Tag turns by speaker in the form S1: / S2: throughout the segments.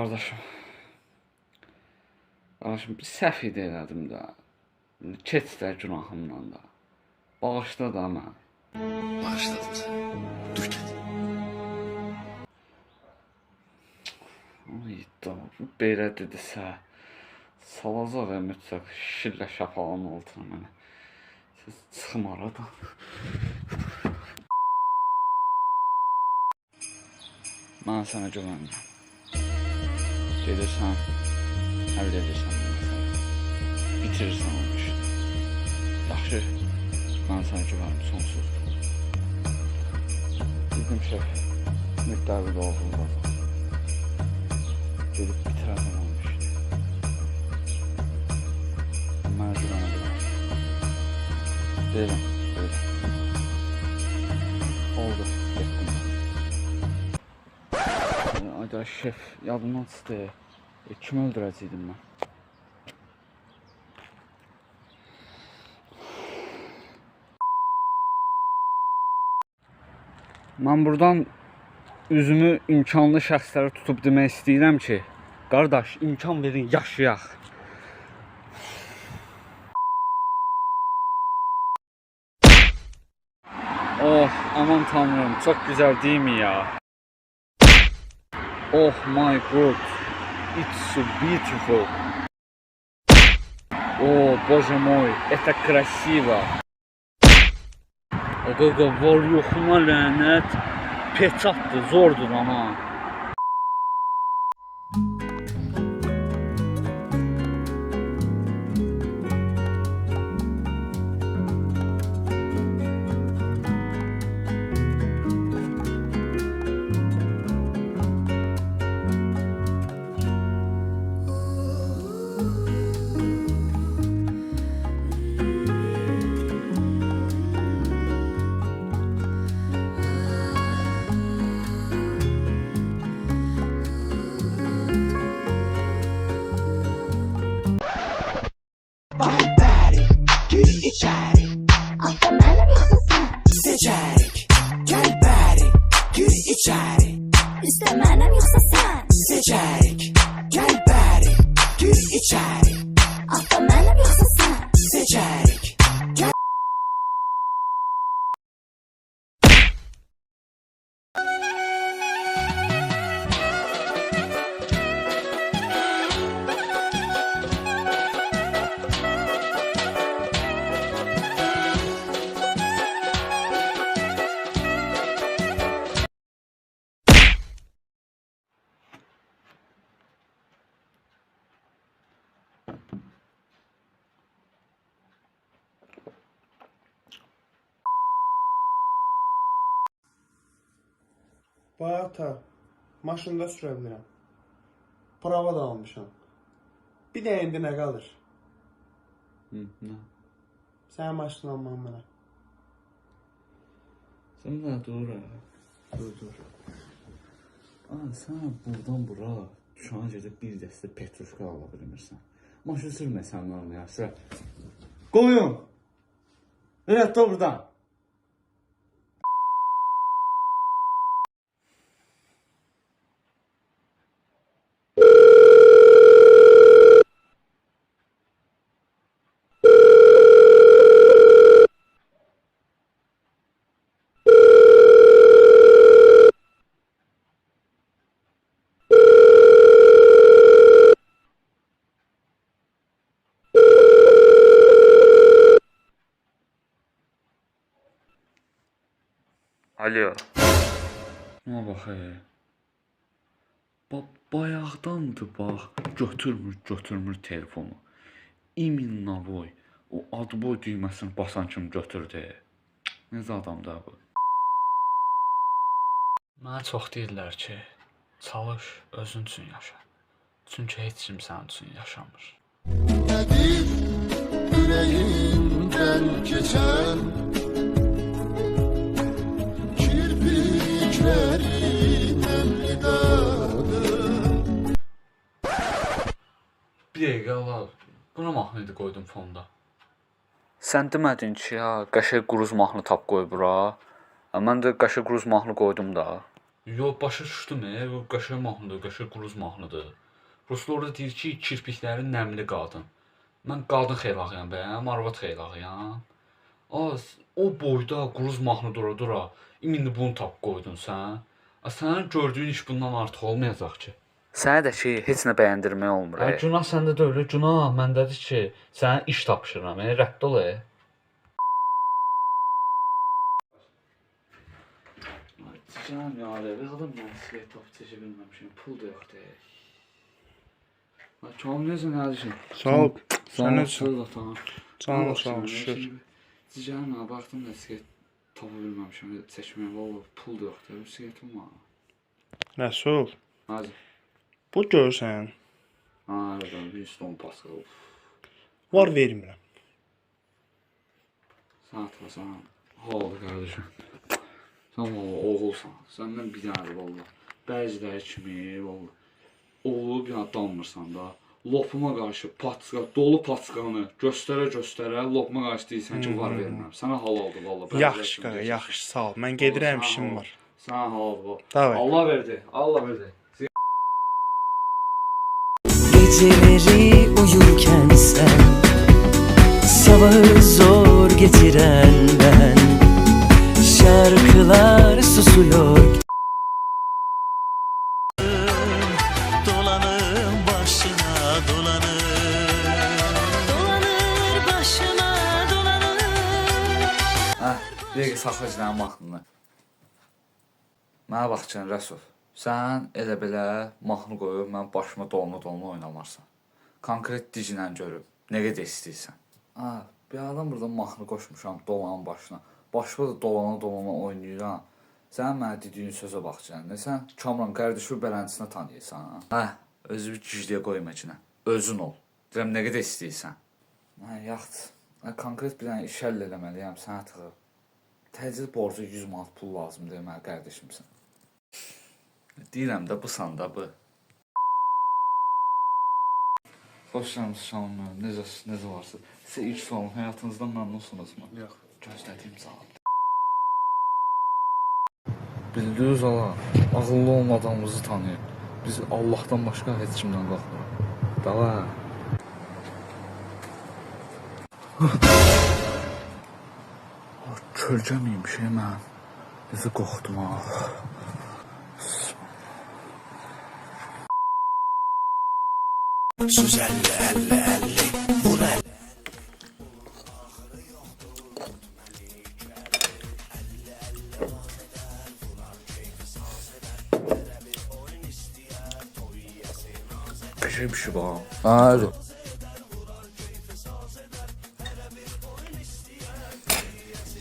S1: Qardaşım. Qardaşım bir səhv idi elədim də. Keç də günahımdan da. Bağışla da mən.
S2: Bağışladım səni. Dur get.
S1: Ay da bu belə dedisə. Salazar və mütləq şillə şapalın altına mənə. Siz çıxım aradan. Mən sənə güvənirəm. Gedirsən, həll edirsən məsələn. Bitirirsən o işi. Yaxşı, mən sənə güvənim sonsuzdur. Bizim şef müddəvi də oğlunda. Gedib bitirəsən o işi. Mənə güvənə bilərsən. Deyirəm, deyirəm. Oldu, getdim. Ayda şef, yadımdan çıxdı. Kimi öldürəcəkdim mən? Mən buradan üzümü imkanlı şəxslərə tutub demək istəyirəm ki, qardaş, imkan verin, yaşayaq. Oh, aman tanrım, çok güzel değil mi ya? Oh my god, it's so beautiful. О, боже мой, это красиво. Qaqa, var yoxuna lənət, peçatdır, zordur ama.
S3: Gül içeri,
S4: Atlamayla yoksa sen
S3: seçerik. Gel beri, gül içeri,
S4: İstemeyle yoksa sen
S3: seçerik. Gel beri, gül içeri,
S4: Atlamayla yoksa sen
S3: seçerik. Gel
S5: Ata, maşında sürə bilirəm. Prava da almışam. Bir də indi nə qalır?
S1: Nə?
S5: Sənin maşını almam mənə.
S1: Sən də dur ha. Dur. Sən buradan bura dükana gedib bir dəstə petruşka ala bilmirsən. Maşın sürməsən normal ya. Sürə. Qoyun. Rədd ol buradan. Alo. Nə bax bayaqdandır bax, götürmür telefonu. İminavoy, o adboy düyməsini basan kimi götürdü. Necə adamdır bu? Mənə çox deyirlər ki, çalış, özün üçün yaşa. Çünki heç kim sənin üçün yaşamır.
S2: Nedir yüreğimden geçen kirpiklerin emridadır.
S1: Bir dəqiqə Allah, buna mahnı idi qoydum fonda. Sən demədin ki, ya qəşəng quruz mahnı tap qoy bura. Mən də qəşəng quruz mahnı qoydum da. Yo, başa düşdüm, bu qəşəng mahnıdır, qəşəng quruz mahnıdır. Ruslar orada deyir ki, kirpikləri nəmli qadın. Mən qadın xeylağıyam bəyəm, arvad xeylağıyam. O boyda quruz mahnı dura, indi bunu tap qoydun sən. Sənin gördüyün iş bundan artıq olmayacaq ki. Sənə də ki, heç nə bəyəndirmək olmur. Günah səndə də öyle, günah məndədir ki, sənə iş tapşırıram, rədd ol. Canım ya, bir adam mən siqaret tapıb çəkə bilməmişim, pul da yoxdur. Çoğum necə, nə düşün?
S5: Sağ ol. Sən necəsən? Canım sağ ol, şükür.
S1: Cigərimə baxdım da siqaret tapa bilməmişim, çəkməyəm, valla pul da yoxdur, siqaretim var.
S5: Rəsul,
S1: Hacı.
S5: bu görsən,
S1: Evet, bir stone paska.
S5: var vermirəm.
S1: Sağ ol, oldu kardeşim. Sen valla oğulsan, senden bir tane valla. Bəziləri kimi valla. Oğulu bir adammırsan da. Lopuma qarşı patska, dolu patskanı göstərə, lopuma qarşı deyirsən ki, var vermirəm. Sənə hal oldu valla.
S5: Yaxşı qaqa, yaxşı, sağ ol. Mən gedirəm, işim var.
S1: Sənə hal oldu.
S5: Davay.
S1: Allah verdi, Allah verdi.
S6: Geceleri uyurken sen, sabahı zor getiren ben, şarkılar susuyor. Dolanır başına dolanır, dolanır başına dolanır.
S1: Bir dəqiqə saxla cinayın mahnını. Mənə baxacaksın Rəsul. Sən elə belə mahnı qoyub mən başıma dolma oynamarsan. Konkret diclə görüb, nə qədər istəyirsən. Bir adam burada mahnı qoşmuşam dolanın başına. Başıma da dolana oynayıram. Sən mənə dediyin sözə baxacaksın. Sən Kamran qardaşı bələndisinə tanıyırsan. Özü bir güclüyə qoyma içinə. Özün ol. Deyirəm, nə qədər istəyirsən. Yaxdır. Konkret bir dənə iş həll eləməliyəm sənə tıxıb. Təcil borcu 100 manat pul lazımdır mənə qardaşımsan. Deyirəm də, bu sanda bu. Xoş gəlmisiniz şanım, necə varsınız? Sizə ilk sualım, həyatınızdan məmnunsunuzmu?
S5: Yox.
S1: Gözlədiyim cavab. Bildiniz ala, ağıllı olmadığımızı tanıyın. Biz Allahdan başqa heç kimdən qorxmuruq. Dava. Kölgə miymiş mən? Necə qorxdum ha?
S3: Sus 50 vur 50.
S1: Qəşəng bir şey var. Hadi.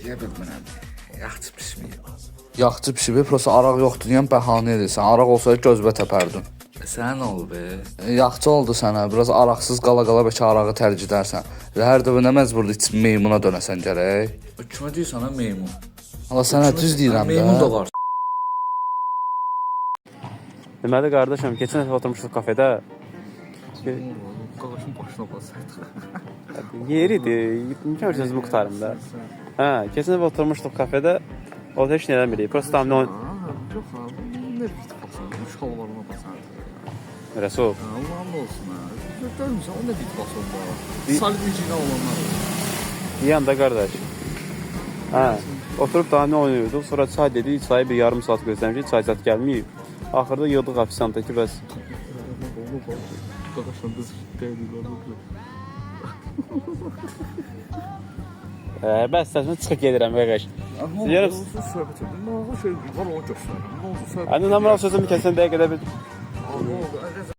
S1: Yeyə bilmirəm. Yaxçı pişməyib. Yaxçı pişməyib, prosta araq yoxdur deyən bəhanə edirsən. Araq olsaydı gözbə təpərdin. Sənə nə oldu be? Yaxçı oldu sənə. Biraz araqsız qala bəlkə arağı tərcih edərsən. Və hər dəfə nə məcburdur içib meymuna dönəsən gərək. Kimə deyirsən ha meymun? Hala sənə düz deyirəm də. Meymun da var.
S5: Deməli qardaşım, keçən dəfə oturmuşduq kafedə.
S1: Qaqaşın başına basaydı.
S5: Yeridir. İmkan sözümü qutarım da. Keçən dəfə oturmuşduq kafedə. O heç nə eləmirik. Prosta tam
S1: Yox ha, nə bir basardı, şalvarına basardı.
S5: Rəsul.
S1: Allah'ın olsun ha. Görmüsən, o nə bir basardı. Salvicini olanlar.
S5: Deyəm də qardaş. Oturub daha nə oynuyorduk. Sonra çay dedi, çayı bir yarım saat gözləmişik, çay zat gəlməyib. Axırda yığdıq ofisantdakı bəs.
S1: Qaqaşın qız deyildi.
S5: Bəs səsmə çıxıb gedirəm qardaş.
S1: Yarım söhbət edim. Nə oldu şey var onu göstərim. Nə oldu söhbət.
S5: Numaral sözümü kəsən dəqiqədə bir.
S1: Nə oldu?